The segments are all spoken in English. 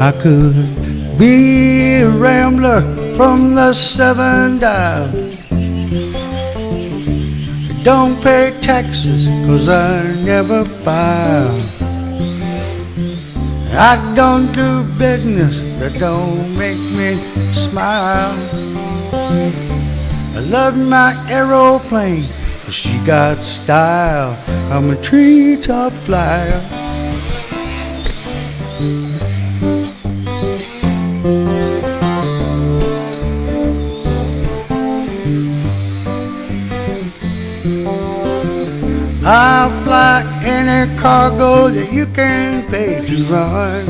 I could be a rambler from the 7 Dials. Don't pay taxes 'cause I never file. I don't do business that don't make me smile. I love my aeroplane, but she got style. I'm a treetop flyer. I'll fly any cargo that you can pay to run.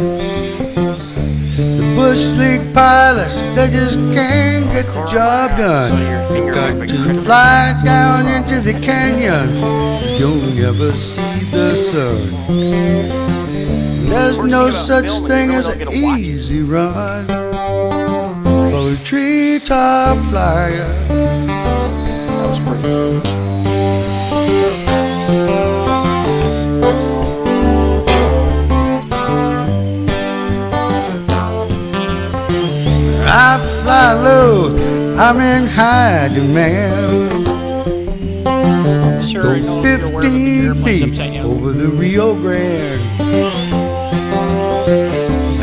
The bush league pilots, they just can't get the job done. Got to fly down into the canyon, you'll never see the sun. There's no such thing as an easy run for a treetop flyer. That was pretty. I fly low, I'm in high demand. Go 15 feet over the Rio Grande.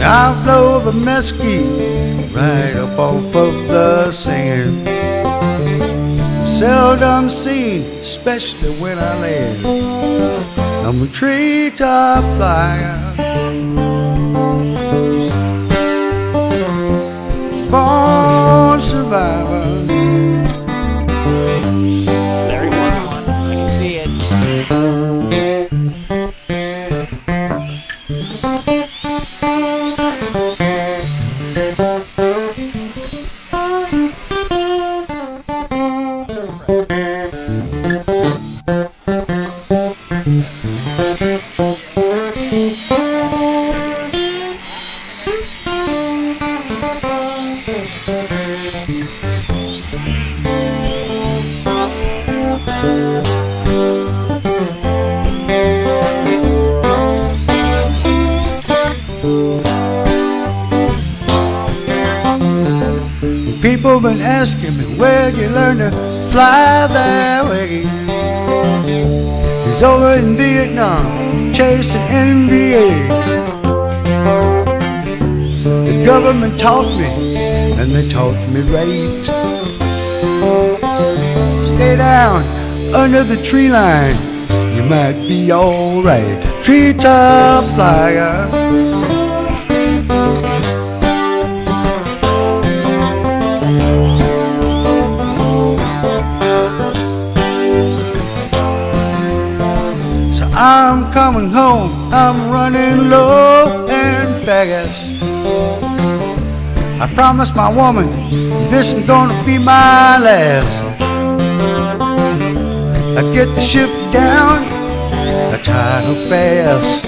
I blow the mesquite right up off of the sand. Seldom seen, especially when I land. I'm a treetop flyer. Born survivor. There he was. I can see it. People been asking me, where'd you learn to fly that way? He's over in Vietnam, chasing NBA. The government taught me, and they taught me right. Stay down under the tree line, you might be alright. Treetop flyer. I'm coming home, I'm running low and fast. I promised my woman, this is gonna be my last. I get the ship down, I tie her fast.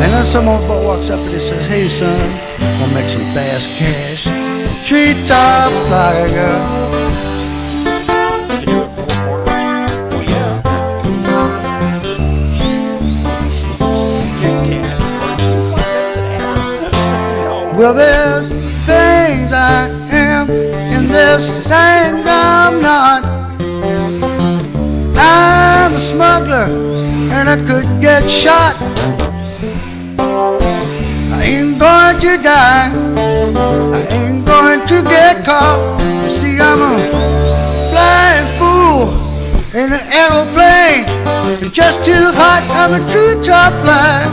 And then some old boy walks up and he says, hey son, wanna make some fast cash. Treetop flyer. Well, there's things I am, and there's things I'm not. I'm a smuggler, and I could get shot. I ain't going to die, I ain't going to get caught. You see, I'm a flying fool in an aeroplane. It's just too hot, I'm a treetop flyer.